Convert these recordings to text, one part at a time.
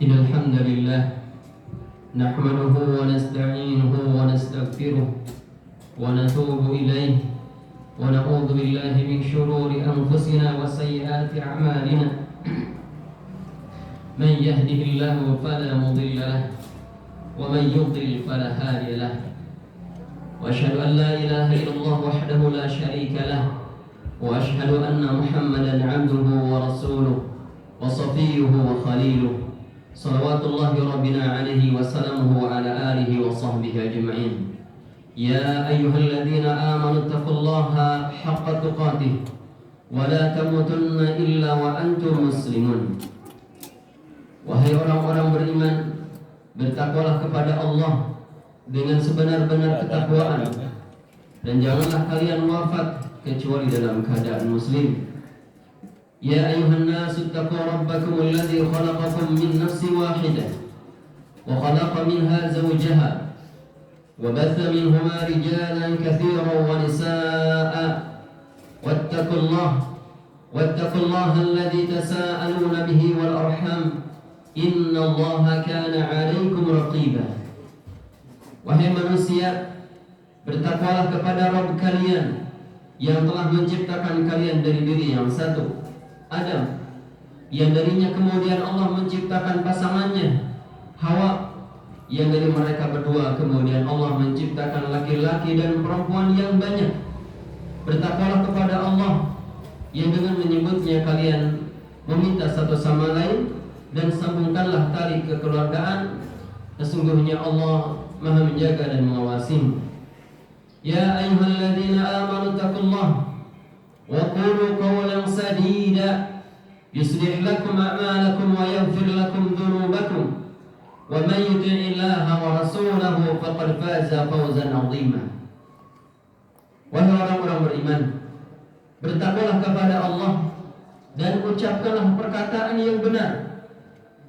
إن الحمد لله نحمده ونستعينه ونستغفره ونتوب إليه ونعوذ بالله من شرور أنفسنا وسيئات أعمالنا من يهده الله فلا مضل له ومن يضلل فلا هادي له وأشهد أن لا إله إلا الله وحده لا شريك له وأشهد أن محمدا عبده ورسوله وصفيه وخليله صلوات الله ربنا عليه وسلامه وعلى آله وصحبه أجمعين. يا أيها الذين آمنوا اتقوا الله حق تقاته ولا تموتن إلا وأنتم مسلمون. Wahai orang-orang beriman, bertakwalah kepada Allah dengan sebenar-benar ketakwaan, dan janganlah kalian wafat kecuali dalam keadaan muslim. Ya ayuhan nasu ittaqu rabbakum alladhi khalaqakum min nafsin wahidah wa khalaqa minha zawjaha wa batha minhuma rijalan katsiran wa nisaa'a wattaqullaha alladhi tasaaluna bihi wal arham innallaha kana 'alaykum raqiba. Wahai manusia, bertakwalah kepada Rabb kalian yang telah menciptakan kalian dari diri yang satu, Adam, yang darinya kemudian Allah menciptakan pasangannya, Hawa, yang dari mereka berdua kemudian Allah menciptakan laki-laki dan perempuan yang banyak. Bertakwalah kepada Allah yang dengan menyebutnya kalian meminta satu sama lain, dan sambungkanlah tali kekeluargaan. Sesungguhnya Allah Maha menjaga dan mengawasimu. Ya ayyuhalladzina amanu taqullaha wa qulu qawlan sadida yuslih lakum a'malakum wa yaghfir lakum dhunubakum wa man yuti'illaha wa rasulahu faqad faza fawzan 'azima. Wahai orang-orang beriman, bertakwalah kepada Allah dan ucapkanlah perkataan yang benar.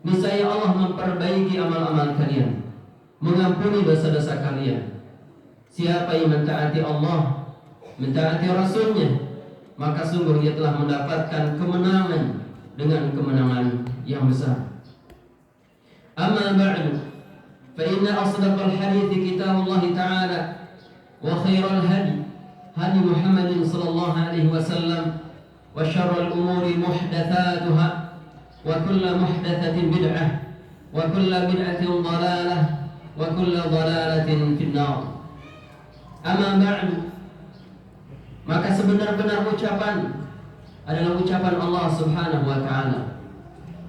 Niscaya Allah memperbaiki amal-amal kalian, mengampuni dosa-dosa kalian. Siapa yang mentaati Allah, mentaati Rasulnya, maka sungguh ia telah mendapatkan kemenangan dengan kemenangan yang besar. Amma ba'du, fa inna asdaqal hadithi kitabullah ta'ala wa khairal hadi hadi Muhammadin sallallahu alaihi wasallam wa syarrul umuri muhdatsatuha wa kullu muhdatsatin bid'ah wa kullu bid'atin dhalalah wa kullu dhalalatin finnar. Amma ba'du, maka sebenar-benar ucapan adalah ucapan Allah Subhanahu wa ta'ala,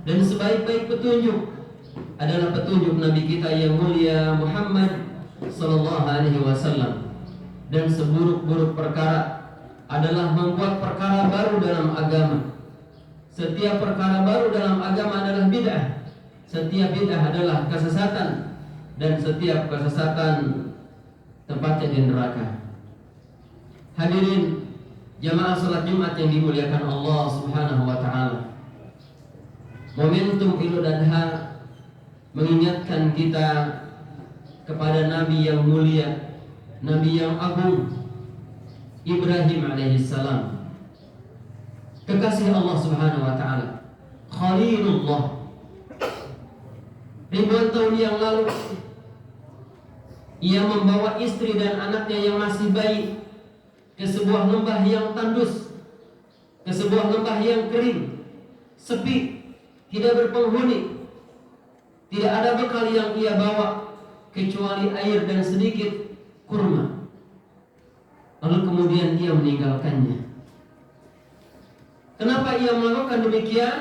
dan sebaik-baik petunjuk adalah petunjuk Nabi kita yang mulia Muhammad sallallahu alaihi wasallam, dan seburuk-buruk perkara adalah membuat perkara baru dalam agama. Setiap perkara baru dalam agama adalah bid'ah. Setiap bid'ah adalah kesesatan, dan setiap kesesatan tempatnya di neraka. Hadirin jamaah salat Jumat yang dimuliakan Allah Subhanahu wa ta'ala, momentum Idul Adha mengingatkan kita kepada Nabi yang mulia, Nabi yang agung, Ibrahim alaihissalam, kekasih Allah Subhanahu wa ta'ala, Khalilullah. Ribuan tahun yang lalu ia membawa istri dan anaknya yang masih bayi ke sebuah lembah yang tandus, ke sebuah lembah yang kering, sepi, tidak berpenghuni. Tidak ada bekal yang ia bawa kecuali air dan sedikit kurma. Lalu kemudian ia meninggalkannya. Kenapa ia melakukan demikian?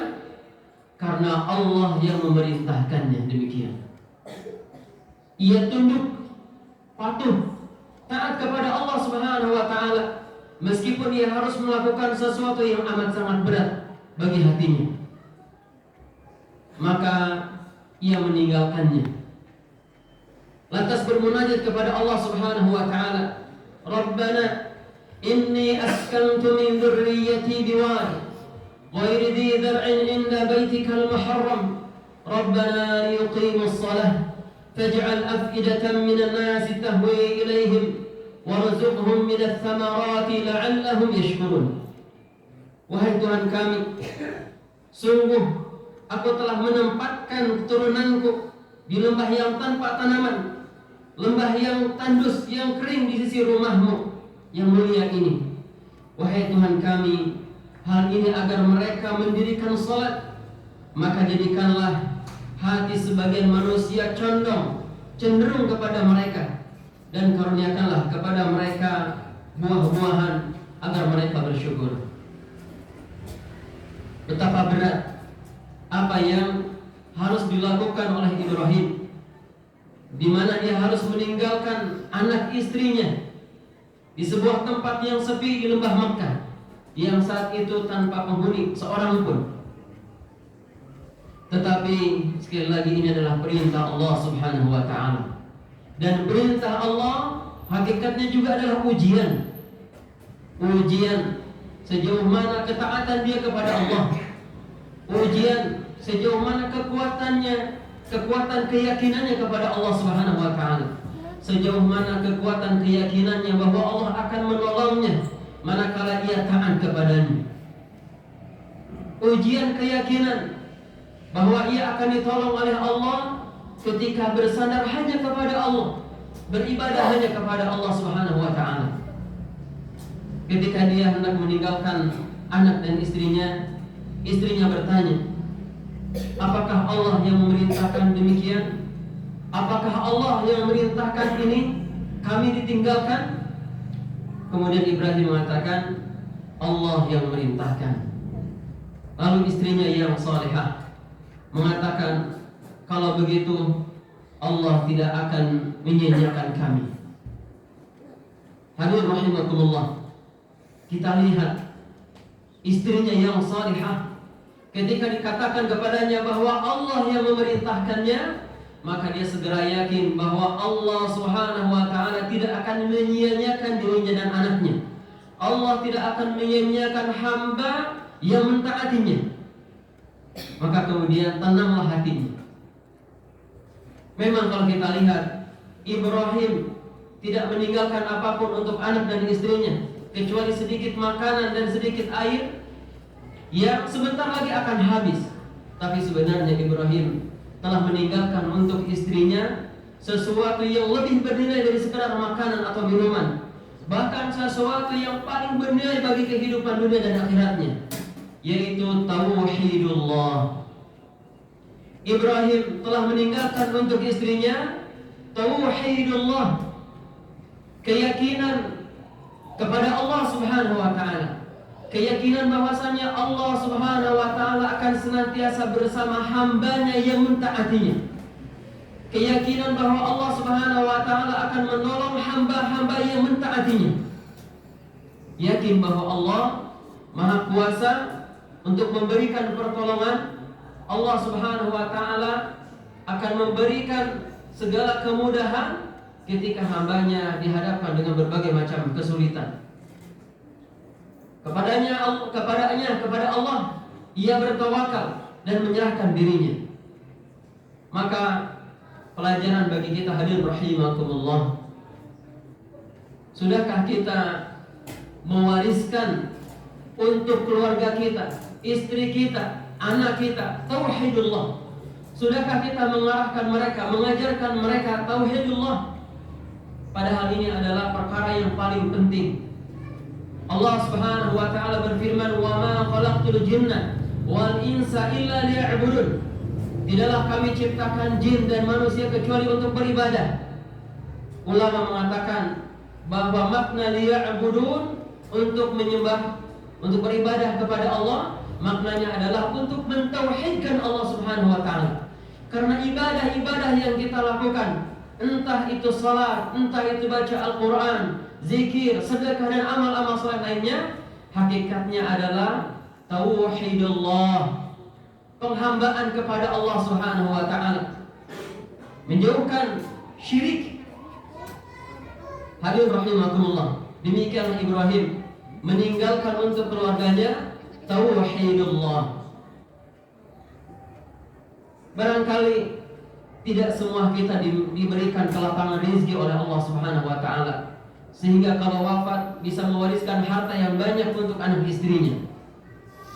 Karena Allah yang memerintahkannya demikian. Ia tunduk, patuh, taat kepada Allah Subhanahu wa ta'ala, meskipun ia harus melakukan sesuatu yang amat sangat berat bagi hatinya. Maka ia meninggalkannya, lantas bermunajat kepada Allah Subhanahu wa ta'ala. Rabbana inni askantu min dhurriyyati biwadi ghairi dhi dhar'in inda baitikal muharram Rabbana liyuqimus salah faj'al af'idatan minan nasi tahwi ilaihim warzuqhum minats thamarati la'allahum yashkurun. Wahai Tuhan kami, sungguh Aku telah menempatkan keturunanku di lembah yang tanpa tanaman, lembah yang tandus, yang kering di sisi rumahmu yang mulia ini. Wahai Tuhan kami, hal ini agar mereka mendirikan salat. Maka jadikanlah hati sebagian manusia cenderung kepada mereka, dan karuniakanlah kepada mereka buah-buahan agar mereka bersyukur. Betapa berat apa yang harus dilakukan oleh Ibrahim, di mana dia harus meninggalkan anak istrinya di sebuah tempat yang sepi di lembah Makkah, yang saat itu tanpa penghuni seorang pun. Tetapi sekali lagi ini adalah perintah Allah Subhanahu wa taala. Dan perintah Allah hakikatnya juga adalah ujian. Ujian sejauh mana ketaatan dia kepada Allah. Ujian sejauh mana kekuatan keyakinannya kepada Allah Subhanahu wa taala. Sejauh mana kekuatan keyakinannya bahwa Allah akan menolongnya manakala ia taat kepadanya. Ujian keyakinan bahwa ia akan ditolong oleh Allah ketika bersandar hanya kepada Allah, beribadah hanya kepada Allah Subhanahu wa taala. Ketika dia hendak meninggalkan anak dan istrinya bertanya, apakah Allah yang memerintahkan demikian? Apakah Allah yang memerintahkan ini kami ditinggalkan? Kemudian Ibrahim mengatakan, Allah yang memerintahkan. Lalu istrinya yang salihah mengatakan, kalau begitu Allah tidak akan menyia-nyiakan kami. Hadirin rahimakumullah, kita lihat istrinya yang salihah, ketika dikatakan kepadanya bahwa Allah yang memerintahkannya, maka dia segera yakin bahwa Allah Subhanahu wa taala tidak akan menyia-nyiakan dirinya dan anaknya. Allah tidak akan menyia-nyiakan hamba yang mentaatinya. Maka kemudian tenanglah hatinya. Memang kalau kita lihat, Ibrahim tidak meninggalkan apapun untuk anak dan istrinya, kecuali sedikit makanan dan sedikit air yang sebentar lagi akan habis. Tapi sebenarnya Ibrahim telah meninggalkan untuk istrinya sesuatu yang lebih bernilai dari sekedar makanan atau minuman, bahkan sesuatu yang paling bernilai bagi kehidupan dunia dan akhiratnya, yaitu tauhidullah. Ibrahim telah meninggalkan untuk istrinya tauhidullah, keyakinan kepada Allah Subhanahu wa taala, keyakinan bahwasanya Allah Subhanahu wa taala akan senantiasa bersama hambanya yang mentaatinya, keyakinan bahwa Allah Subhanahu wa taala akan menolong hamba-hamba yang mentaatinya, yakin bahwa Allah Maha Kuasa untuk memberikan pertolongan. Allah Subhanahu wa taala akan memberikan segala kemudahan ketika hambanya dihadapkan dengan berbagai macam kesulitan. Kepada Allah ia bertawakal dan menyerahkan dirinya. Maka pelajaran bagi kita, hadirin rahimakumullah, sudahkah kita mewariskan untuk keluarga kita, istri kita, anak kita tauhidullah? Sudahkah kita mengarahkan mereka, mengajarkan mereka tauhidullah? Padahal ini adalah perkara yang paling penting. Allah Subhanahu wa taala berfirman, "Wa ma khalaqtul jinna wal insa illa liya'budun." Tidaklah kami ciptakan jin dan manusia kecuali untuk beribadah. Ulama mengatakan bahwa makna liya'budun, untuk menyembah, untuk beribadah kepada Allah, maknanya adalah untuk mentauhidkan Allah Subhanahu wa taala. Karena ibadah-ibadah yang kita lakukan, entah itu salat, entah itu baca Al-Quran, zikir, sedekah dan amal-amal saleh lainnya, hakikatnya adalah tauhidullah, penghambaan kepada Allah Subhanahu wa taala, menjauhkan syirik. Hadirin rahimakumullah, demikian Ibrahim meninggalkan untuk keluarganya tauhidullah. Barangkali tidak semua kita diberikan kelapangan rezeki oleh Allah Subhanahu wa taala, sehingga kalau wafat bisa mewariskan harta yang banyak untuk anak istrinya.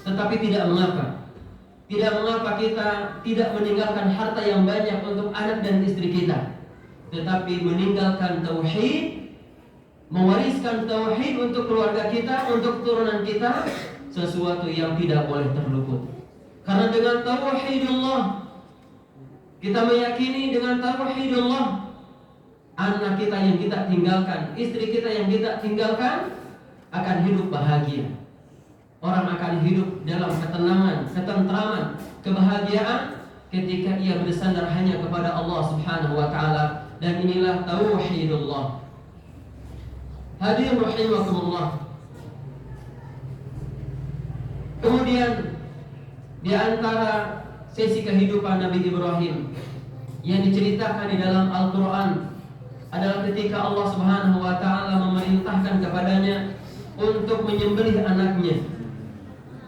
Tetapi tidak mengapa. Tidak mengapa kita tidak meninggalkan harta yang banyak untuk anak dan istri kita, tetapi meninggalkan tauhid, mewariskan tauhid untuk keluarga kita, untuk keturunan kita, sesuatu yang tidak boleh terluput. Karena dengan tauhidullah, kita meyakini dengan tauhidullah, anak kita yang kita tinggalkan, istri kita yang kita tinggalkan akan hidup bahagia. Orang akan hidup dalam ketenangan, ketentraman, kebahagiaan ketika ia bersandar hanya kepada Allah Subhanahu wa taala, dan inilah tauhidullah. Hadirin rahimakumullah. Kemudian di antara sesi kehidupan Nabi Ibrahim yang diceritakan di dalam Al-Qur'an adalah ketika Allah Subhanahu wa taala memerintahkan kepadanya untuk menyembelih anaknya.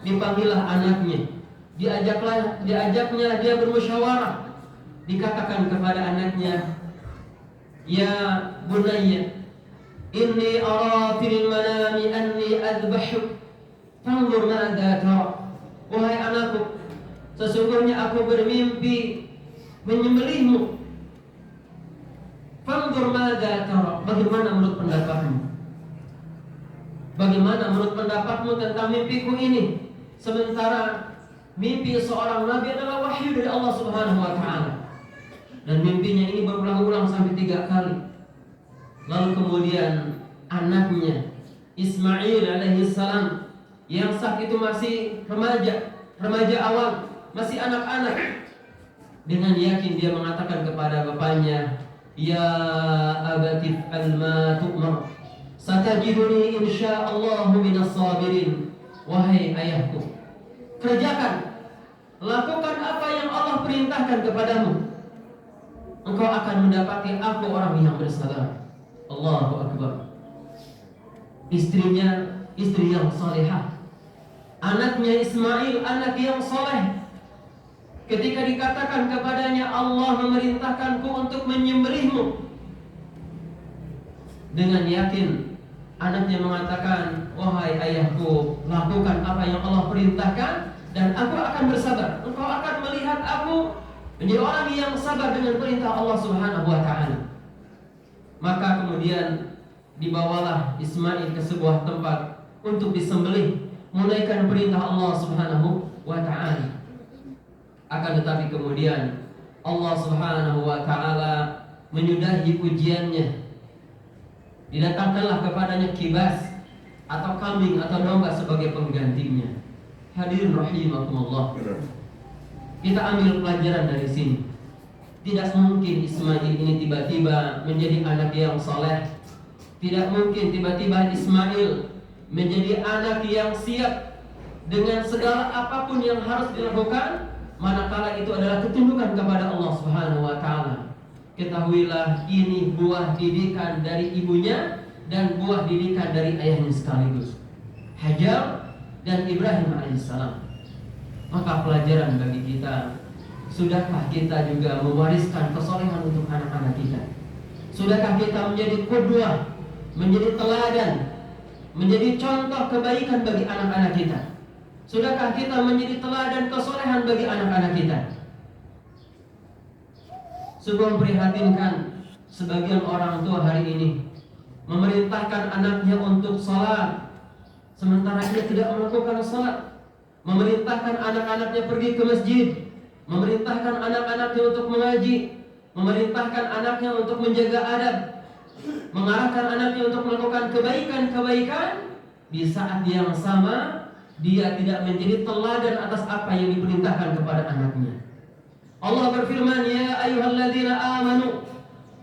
Dipanggillah anaknya, diajaknya dia bermusyawarah. Dikatakan kepada anaknya, "Ya bunayya, inni ara fil manami anni adbahuk, fanzur madza tara." Wahai anakku, sesungguhnya aku bermimpi menyembelihmu. Fanzur madza tara, bagaimana menurut pendapatmu? Bagaimana menurut pendapatmu tentang mimpiku ini? Sementara mimpi seorang nabi adalah wahyu dari Allah Subhanahu wa taala. Dan mimpinya ini berulang-ulang sampai 3 kali. Lalu kemudian anaknya Ismail alaihi salam yang saat itu masih remaja awal, masih anak-anak, dengan yakin dia mengatakan kepada bapaknya, "Ya abati fa'al ma tu'mar, satajiduni insyaallahu minas sabirin." Wahai ayahku, kerjakan, lakukan apa yang Allah perintahkan kepadamu. Engkau akan mendapati aku orang yang bersabar. Allahu Akbar. Istrinya, istri yang salihah. Anaknya Ismail, anak yang soleh. Ketika dikatakan kepadanya, Allah memerintahkanku untuk menyembelihmu, dengan yakin anaknya mengatakan, "Wahai ayahku, lakukan apa yang Allah perintahkan dan aku akan bersabar. Engkau akan melihat aku menjadi orang yang sabar dengan perintah Allah Subhanahu wa taala." Maka kemudian dibawalah Ismail ke sebuah tempat untuk disembelih, menunaikan perintah Allah Subhanahu wa taala. Akan tetapi kemudian Allah Subhanahu wa taala menyudahi ujiannya. Didatangkanlah kepadanya kibas atau kambing atau domba sebagai penggantinya. Hadirin rahimakumullah. Kita ambil pelajaran dari sini. Tidak mungkin Ismail ini tiba-tiba menjadi anak yang soleh. Tidak mungkin tiba-tiba Ismail menjadi anak yang siap dengan segala apapun yang harus dilakukan, manakala itu adalah ketundukan kepada Allah Subhanahu wa taala. Ketahuilah ini buah didikan dari ibunya dan buah didikan dari ayahnya sekaligus, Hajar dan Ibrahim alaihissalam. Maka pelajaran bagi kita, sudahkah kita juga mewariskan kesolehan untuk anak-anak kita? Sudahkah kita menjadi qudwah, menjadi teladan, menjadi contoh kebaikan bagi anak-anak kita? Sudahkah kita menjadi teladan kesolehan bagi anak-anak kita? Sungguh memprihatinkan, sebagian orang tua hari ini memerintahkan anaknya untuk salat, sementara dia tidak melakukan salat. Memerintahkan anak-anaknya pergi ke masjid, memerintahkan anak-anaknya untuk mengaji, memerintahkan anaknya untuk menjaga adab, mengarahkan anaknya untuk melakukan kebaikan-kebaikan. Di saat yang sama dia tidak menjadi teladan atas apa yang diperintahkan kepada anaknya. Allah berfirman, "Ya ayyuhalladzina amanu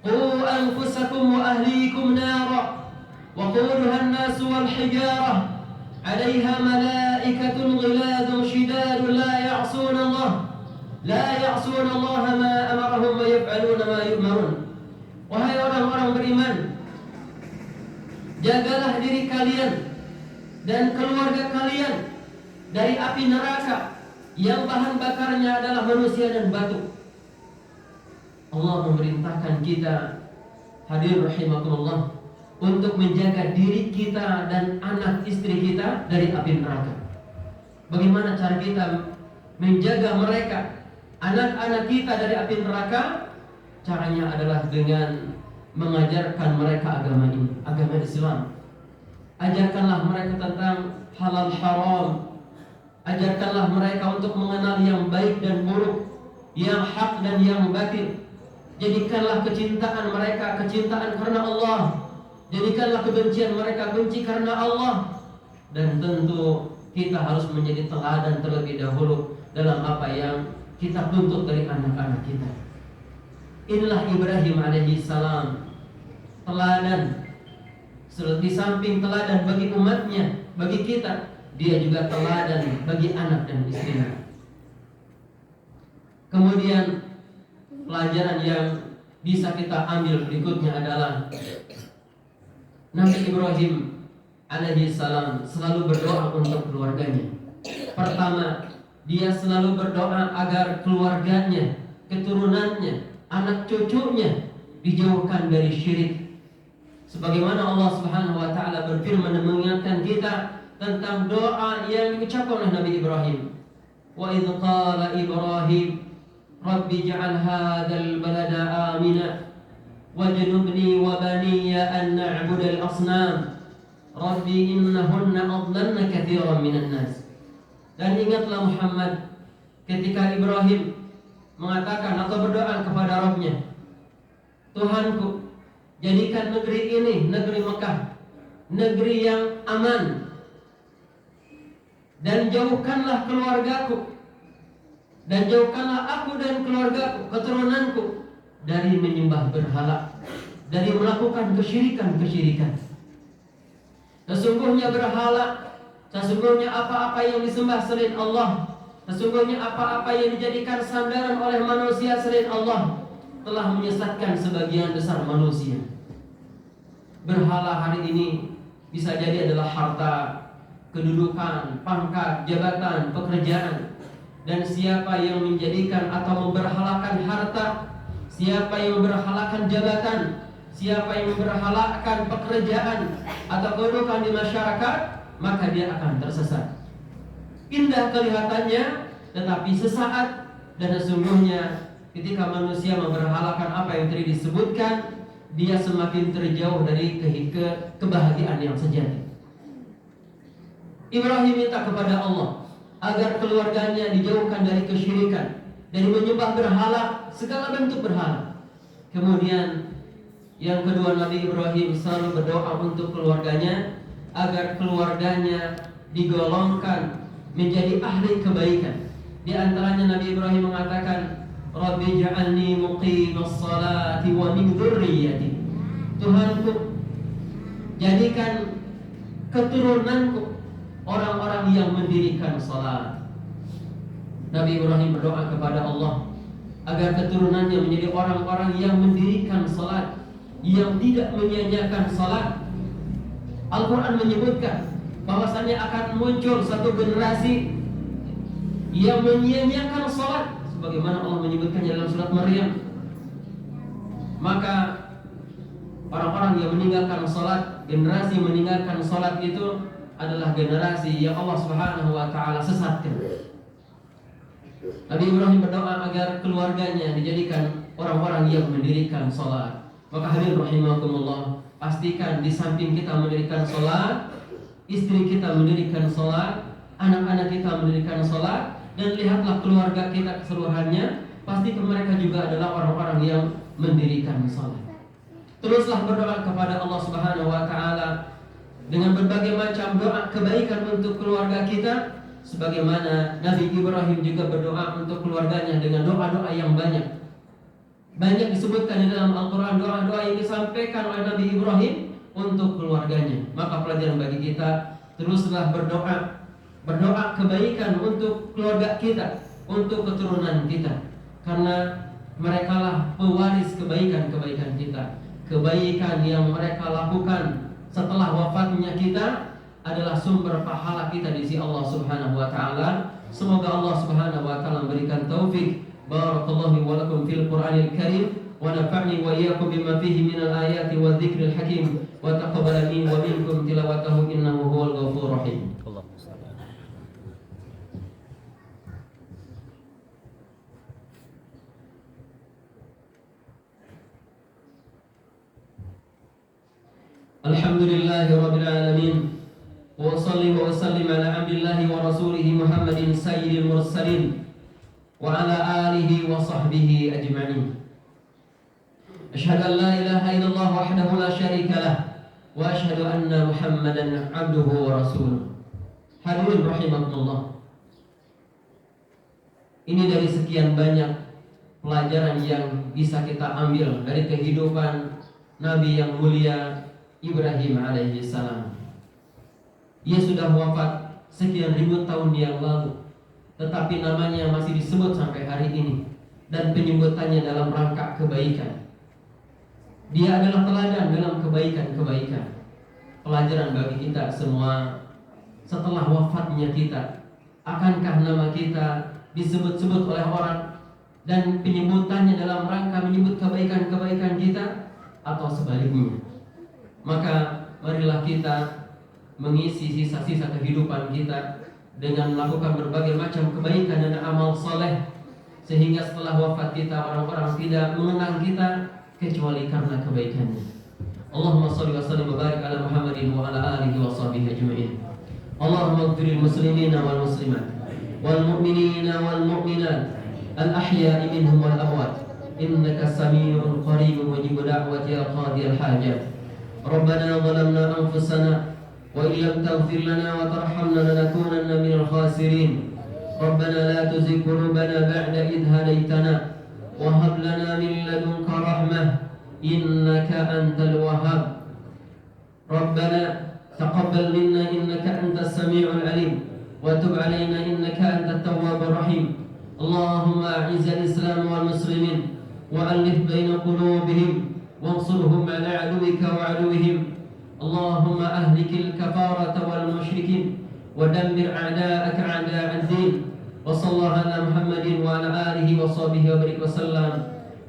qu anfusakum wa ahlikum nara wa quduha an-nas wal hijarah 'alayha malaikatun ghiladun shidadun la ya'suna Allah ma amarahum wa yaf'aluna ma yu'marun." Wahai orang-orang beriman, jagalah diri kalian dan keluarga kalian dari api neraka yang bahan bakarnya adalah manusia dan batu. Allah memerintahkan kita, hadirin rahimakumullah, untuk menjaga diri kita dan anak istri kita dari api neraka. Bagaimana cara kita menjaga mereka, anak-anak kita dari api neraka, caranya adalah dengan mengajarkan mereka agama ini, agama Islam. Ajarkanlah mereka tentang halal haram. Ajarkanlah mereka untuk mengenal yang baik dan buruk, yang hak dan yang batil. Jadikanlah kecintaan mereka kecintaan karena Allah. Jadikanlah kebencian mereka benci karena Allah. Dan tentu kita harus menjadi teladan terlebih dahulu dalam apa yang kita tuntut dari anak-anak kita. Inilah Ibrahim alaihi salam, teladan. Di samping teladan bagi umatnya, bagi kita, dia juga teladan bagi anak dan istrinya. Kemudian pelajaran yang bisa kita ambil berikutnya adalah Nabi Ibrahim alaihi salam selalu berdoa untuk keluarganya. Pertama, dia selalu berdoa agar keluarganya, keturunannya, anak cucunya dijauhkan dari syirik. Sebagaimana Allah Subhanahu wa taala berfirman dan mengingatkan kita tentang doa yang diucapkan oleh Nabi Ibrahim. Wa idz qala Ibrahim Rabbi ij'al hadzal balada amina wajnubni wa baniya an na'budal asnam Rabbi innahunna adlalna katsiran minan nas. Dan ingatlah Muhammad ketika Ibrahim mengatakan atau berdoa kepada Rabb-Nya, Tuhanku, jadikan negeri ini, negeri Mekah, negeri yang aman, dan jauhkanlah keluargaku, dan jauhkanlah aku dan keluargaku, keturunanku dari menyembah berhala, dari melakukan kesyirikan-kesyirikan. Sesungguhnya berhala, sesungguhnya apa-apa yang disembah selain Allah, sesungguhnya apa-apa yang dijadikan sandaran oleh manusia selain Allah telah menyesatkan sebagian besar manusia. Berhala hari ini bisa jadi adalah harta, kedudukan, pangkat, jabatan, pekerjaan. Dan siapa yang menjadikan atau memberhalakan harta, siapa yang memberhalakan jabatan, siapa yang memberhalakan pekerjaan atau kedudukan di masyarakat, maka dia akan tersesat. Indah kelihatannya, tetapi sesaat. Dan sesungguhnya ketika manusia memberhalakan apa yang tadi disebutkan, dia semakin terjauh dari kebahagiaan yang sejati. Ibrahim minta kepada Allah agar keluarganya dijauhkan dari kesyirikan, dari menyembah berhala, segala bentuk berhala. Kemudian yang kedua, Nabi Ibrahim selalu berdoa untuk keluarganya agar keluarganya digolongkan menjadi ahli kebaikan. Di antaranya Nabi Ibrahim mengatakan, Rabbi ja'alni muqimas salati wa min dzurriyyati. Tuhanku, jadikan keturunanku orang-orang yang mendirikan salat. Nabi Ibrahim berdoa kepada Allah agar keturunannya menjadi orang-orang yang mendirikan salat, yang tidak menyia-nyiakan salat. Al-Quran menyebutkan bahwasannya akan muncul satu generasi yang menyia-nyiakan salat, sebagaimana Allah menyebutkannya dalam surat Maryam. Maka orang-orang yang meninggalkan salat, generasi meninggalkan salat itu adalah generasi yang Allah Subhanahu wa taala sesatkan. Nabi Ibrahim berdoa agar keluarganya dijadikan orang-orang yang mendirikan salat. Maka hadirin rahimakumullah, pastikan di samping kita mendirikan salat, istri kita mendirikan salat, anak-anak kita mendirikan salat, dan lihatlah keluarga kita keseluruhannya, pasti mereka juga adalah orang-orang yang mendirikan salat. Teruslah berdoa kepada Allah Subhanahu wa taala dengan berbagai macam doa kebaikan untuk keluarga kita, sebagaimana Nabi Ibrahim juga berdoa untuk keluarganya dengan doa-doa yang banyak. Banyak disebutkan di dalam Al-Quran doa-doa yang disampaikan oleh Nabi Ibrahim untuk keluarganya. Maka pelajaran bagi kita, teruslah berdoa kebaikan untuk keluarga kita, untuk keturunan kita, karena merekalah pewaris kebaikan-kebaikan kita. Kebaikan yang mereka lakukan setelah wafatnya kita adalah sumber pahala kita di sisi Allah Subhanahu wa taala. Semoga Allah Subhanahu wa taala memberikan taufik. Barakallahu wa lakum fil Qur'anil Karim wa nafa'ni wa iyyakum bima fihi minal ayati wadh-dhikril hakim wa taqabbal minni wa minkum tilawatahu innahu huwal ghafurur rahim. لله رب العالمين وأصلي وأسلم على عبد الله ورسوله محمد سيد المرسلين وعلى آله وصحبه أجمعين. أشهد أن لا إله إلا الله وحده لا شريك له وأشهد أن محمدا عبده ورسوله. Hadirin rahimakumullah. Ini dari sekian banyak pelajaran yang bisa kita ambil dari kehidupan Nabi yang mulia Ibrahim alaihi salam. Ia sudah wafat sekian ribu tahun yang lalu, tetapi namanya masih disebut sampai hari ini dan penyebutannya dalam rangka kebaikan. Dia adalah teladan dalam kebaikan-kebaikan. Pelajaran bagi kita semua. Setelah wafatnya kita, akankah nama kita disebut-sebut oleh orang dan penyebutannya dalam rangka menyebut kebaikan-kebaikan kita, atau sebaliknya? Maka marilah kita mengisi sisa-sisa kehidupan kita dengan melakukan berbagai macam kebaikan dan amal soleh, sehingga setelah wafat kita orang-orang tidak mengenang kita kecuali karena kebaikannya. Allahumma shalli wa sallim wa barik ala Muhammadin wa ala alihi wa sahbihi ajma'in. Allahumma ighfir lil muslimina wal muslimat wal mu'minina wal mu'minat al ahya'i minhum wal amwat innaka samii'un qariibun mujib da'wati ya qadiyal hajat. Rabbana zalamna anfusana wa illam taghfir lana wa tarhamna lanakunanna minal khasirin. Rabbana la tuzigh qulubana ba'da idh hadaytana wa hab lana min ladunka rahmah innaka antal wahhab. Rabbana تقبل منا إنك أنت السميع العليم وتب علينا إنك أنت التواب الرحيم. اللهم أعز الإسلام والمسلمين وألف بين قلوبهم وانصرهم على عدوك وعدوهم. اللهم أهلك الكفارة والمشركين ودمر أعداءك أعداء الدين. وصلى الله على محمد وعلى آله وصحبه وبارك وسلم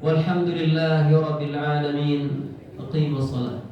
والحمد لله رب العالمين. أقيموا الصلاة.